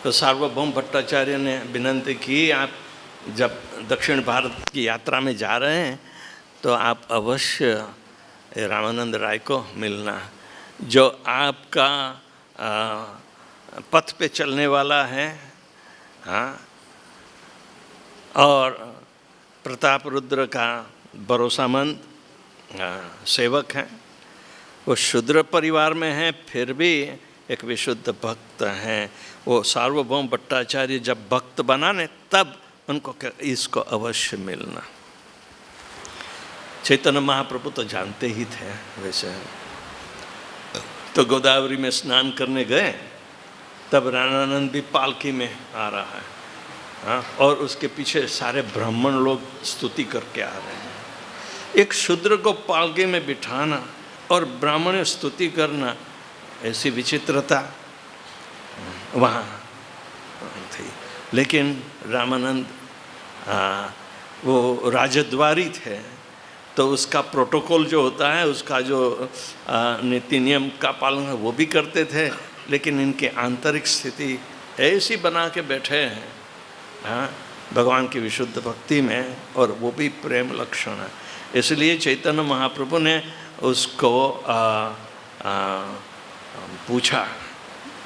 तो सार्वभौम भट्टाचार्य ने विनंती की, आप जब दक्षिण भारत की यात्रा में जा रहे हैं तो आप अवश्य रामानंद राय को मिलना, जो आपका पथ पे चलने वाला है। हाँ, और प्रताप रुद्र का भरोसामंद सेवक हैं। वो शूद्र परिवार में हैं, फिर भी एक विशुद्ध भक्त हैं। वो सार्वभौम भट्टाचार्य जब भक्त बना ने तब उनको इसको अवश्य मिलना। चैतन्य महाप्रभु तो जानते ही थे वैसे, तो गोदावरी में स्नान करने गए तब रामानंद भी पालकी में आ रहा है। हाँ, और उसके पीछे सारे ब्राह्मण लोग स्तुति करके आ रहे हैं। एक शूद्र को पालकी में बिठाना और ब्राह्मण स्तुति करना, ऐसी विचित्रता वहाँ थी। लेकिन रामानंद वो राजद्वारी थे, तो उसका प्रोटोकॉल जो होता है, उसका जो नीति नियम का पालन वो भी करते थे, लेकिन इनकी आंतरिक स्थिति ऐसी बना के बैठे हैं, हाँ, भगवान की विशुद्ध भक्ति में, और वो भी प्रेम लक्षण है। इसलिए चैतन्य महाप्रभु ने उसको पूछा,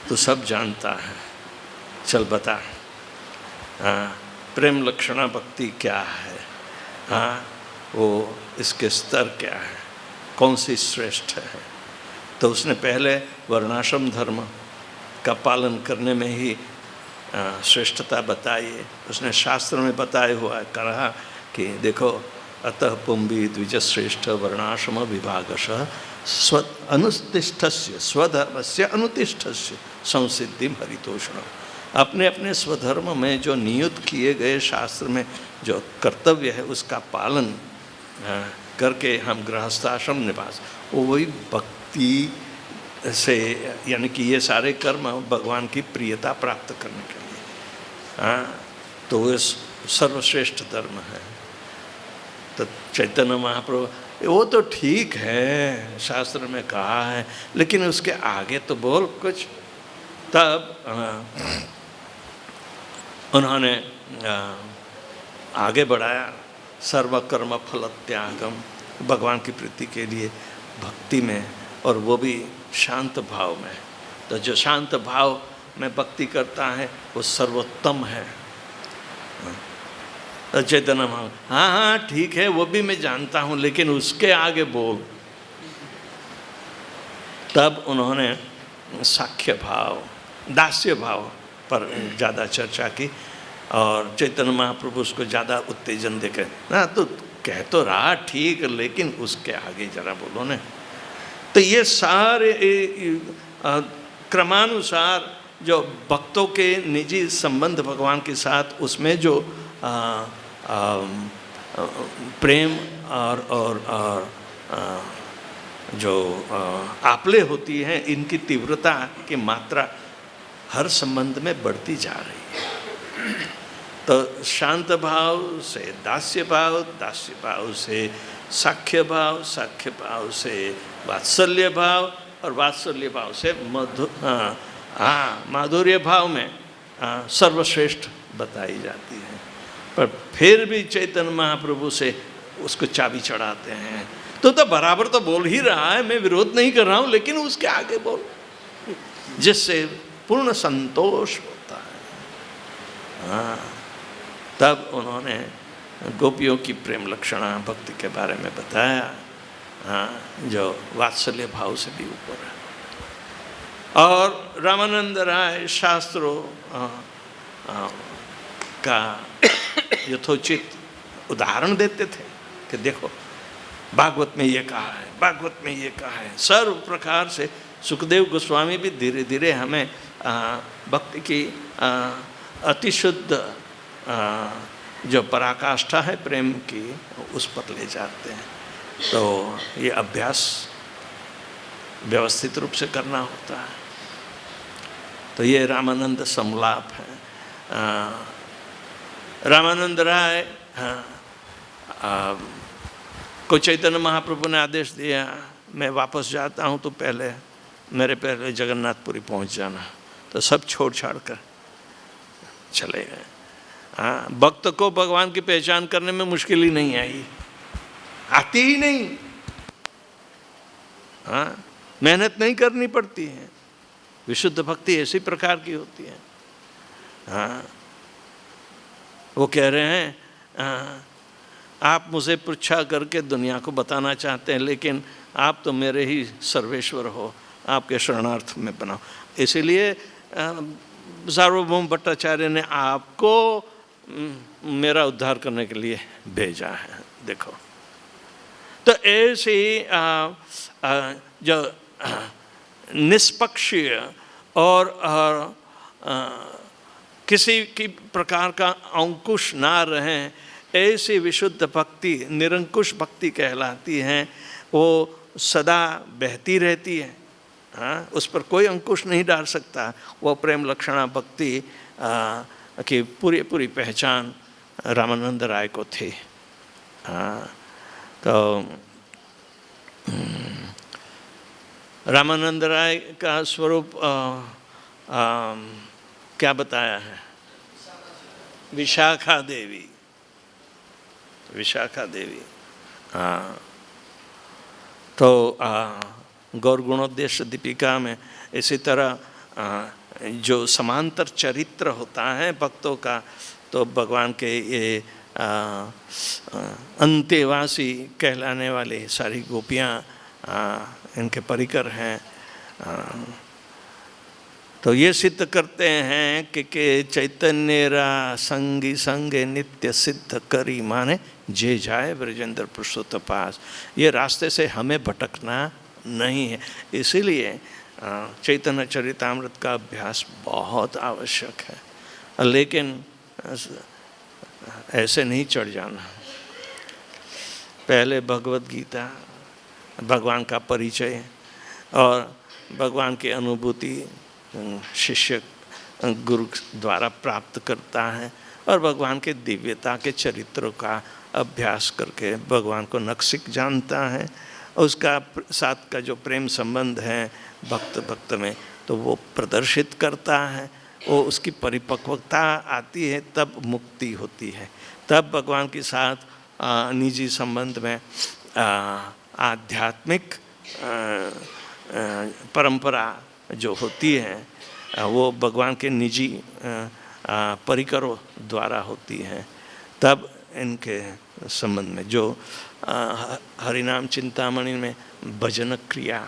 तो सब जानता है, चल बता, प्रेम लक्षणा भक्ति क्या है, हाँ, वो इसके स्तर क्या है, कौन सी श्रेष्ठ है। तो उसने पहले वर्णाश्रम धर्म का पालन करने में ही श्रेष्ठता बताई है। उसने शास्त्र में बताया हुआ कहा कि देखो, अतः पुंभी द्विजश्रेष्ठ वर्णाश्रम विभागशः स्व अनुतिष्ठस्य स्वधर्मस्य अनुतिष्ठस्य संसिद्धिम हरितोषणम। अपने अपने स्वधर्म में जो नियुक्त किए गए शास्त्र में जो कर्तव्य है उसका पालन करके हम गृहस्थाश्रम निवास, वही भक्ति से, यानी कि ये सारे कर्म भगवान की प्रियता प्राप्त करने के लिए, तो वो सर्वश्रेष्ठ धर्म है। तो चैतन्य महाप्रभु, वो तो ठीक है शास्त्र में कहा है, लेकिन उसके आगे तो बोल कुछ। तब उन्होंने आगे बढ़ाया, सर्वकर्म फल त्यागम, भगवान की प्रीति के लिए भक्ति में, और वो भी शांत भाव में। तो जो शांत भाव में भक्ति करता है वो सर्वोत्तम है। तो चैतन्य महाप्रभु, हाँ हाँ ठीक है, वो भी मैं जानता हूँ, लेकिन उसके आगे बोल। तब उन्होंने साख्य भाव, दास्य भाव पर ज़्यादा चर्चा की, और चैतन्य महाप्रभु उसको ज़्यादा उत्तेजन देकर, ना तो कह तो रहा ठीक, लेकिन उसके आगे जरा बोलो ना। तो ये सारे क्रमानुसार जो भक्तों के निजी संबंध भगवान के साथ, उसमें जो प्रेम और जो आपले होती है, इनकी तीव्रता की मात्रा हर संबंध में बढ़ती जा रही है। तो शांत भाव से दास्य भाव से साख्य भाव से वात्सल्य भाव, और वात्सल्य भाव से माधुर्य भाव में सर्वश्रेष्ठ बताई जाती है। पर फिर भी चैतन्य महाप्रभु से उसको चाबी चढ़ाते हैं। तो बराबर तो बोल ही रहा है, मैं विरोध नहीं कर रहा हूँ, लेकिन उसके आगे बोल, जिससे पूर्ण संतोष होता है। हाँ, तब उन्होंने गोपियों की प्रेम लक्षणा भक्ति के बारे में बताया, हाँ, जो वात्सल्य भाव से भी ऊपर है। और रामानंद राय शास्त्रों का यथोचित उदाहरण देते थे कि देखो भागवत में ये कहा है, भागवत में ये कहा है। सर्व प्रकार से सुखदेव गोस्वामी भी धीरे धीरे हमें भक्ति की अतिशुद्ध जो पराकाष्ठा है प्रेम की, उस पर ले जाते हैं। तो ये अभ्यास व्यवस्थित रूप से करना होता है। तो ये रामानंद संलाप है। रामानंद राय को चैतन्य महाप्रभु ने आदेश दिया, मैं वापस जाता हूँ तो मेरे पहले जगन्नाथपुरी पहुँच जाना। तो सब छोड़ छाड़ कर चले गए। हाँ, भक्त को भगवान की पहचान करने में मुश्किल ही नहीं आई, आती ही नहीं। हाँ, मेहनत नहीं करनी पड़ती है। विशुद्ध भक्ति ऐसी प्रकार की होती है। हाँ, वो कह रहे हैं आप मुझे पृच्छा करके दुनिया को बताना चाहते हैं, लेकिन आप तो मेरे ही सर्वेश्वर हो, आपके शरणार्थ में बनाओ। इसीलिए सार्वभौम भट्टाचार्य ने आपको मेरा उद्धार करने के लिए भेजा है। देखो, तो ऐसे जो निष्पक्षीय और किसी की प्रकार का अंकुश ना रहें, ऐसी विशुद्ध भक्ति निरंकुश भक्ति कहलाती है। वो सदा बहती रहती है। हाँ, उस पर कोई अंकुश नहीं डाल सकता। वो प्रेम लक्षणा भक्ति की पूरी पहचान रामानंद राय को थी। हाँ, तो रामानंद राय का स्वरूप क्या बताया है? विशाखा देवी। विशाखा देवी। हाँ, तो गौर गुणोद्देश्य दीपिका में इसी तरह जो समांतर चरित्र होता है भक्तों का, तो भगवान के ये अंतेवासी कहलाने वाली सारी गोपियाँ इनके परिकर हैं। तो ये सिद्ध करते हैं कि चैतन्य रा संगी संगे नित्य सिद्ध करी, माने जे जाए ब्रजेंद्र पुरुषोत्तम पास। ये रास्ते से हमें भटकना नहीं है। इसीलिए चैतन्य चरितामृत का अभ्यास बहुत आवश्यक है, लेकिन ऐसे नहीं चढ़ जाना। पहले भगवत गीता, भगवान का परिचय और भगवान की अनुभूति शिष्य गुरु द्वारा प्राप्त करता है, और भगवान के दिव्यता के चरित्रों का अभ्यास करके भगवान को नक्सिक जानता है। उसका साथ का जो प्रेम संबंध है भक्त भक्त में, तो वो प्रदर्शित करता है। वो उसकी परिपक्वता आती है, तब मुक्ति होती है। तब भगवान के साथ निजी संबंध में आध्यात्मिक परंपरा जो होती है वो भगवान के निजी परिकरों द्वारा होती है। तब इनके संबंध में जो हरिनाम चिंतामणि में भजन क्रिया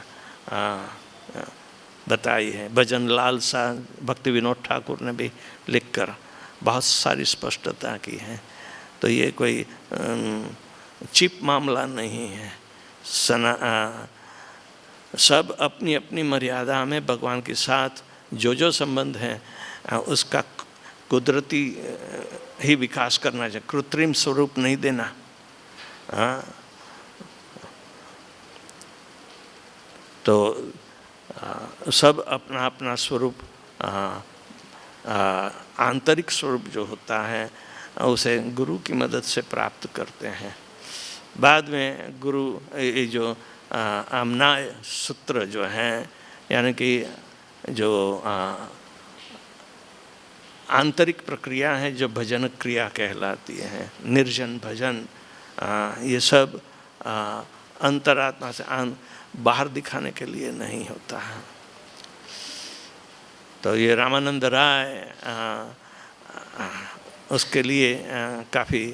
बताई है, भजन लालसा भक्ति विनोद ठाकुर ने भी लिखकर बहुत सारी स्पष्टता की है। तो ये कोई चिप मामला नहीं है। सब अपनी अपनी मर्यादा में भगवान के साथ जो संबंध है उसका कुदरती ही विकास करना चाहिए, कृत्रिम स्वरूप नहीं देना। तो सब अपना अपना स्वरूप, आंतरिक स्वरूप जो होता है उसे गुरु की मदद से प्राप्त करते हैं। बाद में गुरु ये जो आमनाय सूत्र जो हैं, यानी कि जो आंतरिक प्रक्रिया है जो भजन क्रिया कहलाती है, निर्जन भजन, ये सब अंतरात्मा से बाहर दिखाने के लिए नहीं होता है। तो ये रामानंद राय उसके लिए काफ़ी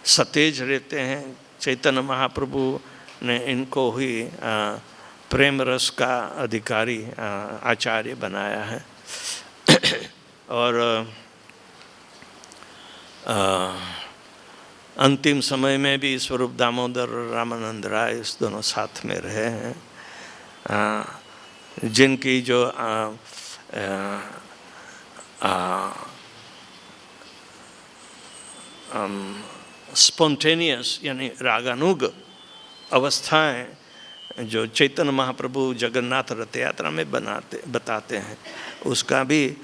सतेज रहते हैं। चैतन्य महाप्रभु ने इनको ही प्रेम रस का अधिकारी आचार्य बनाया है। और अंतिम समय में भी स्वरूप दामोदर और रामानंद राय इस दोनों साथ में रहे हैं, जिनकी जो स्पॉन्टेनियस यानी रागानुग अवस्थाएं जो चैतन्य महाप्रभु जगन्नाथ रथ यात्रा में बताते हैं, उसका भी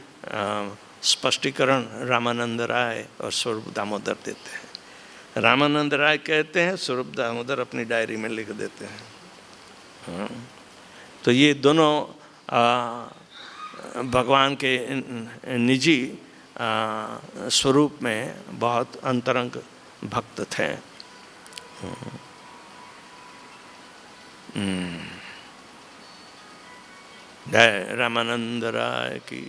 स्पष्टीकरण रामानंद राय और स्वरूप दामोदर देते हैं। रामानंद राय कहते हैं, स्वरूप दामोदर अपनी डायरी में लिख देते हैं। तो ये दोनों भगवान के निजी स्वरूप में बहुत अंतरंग भक्त थे। जय रामानंद राय की।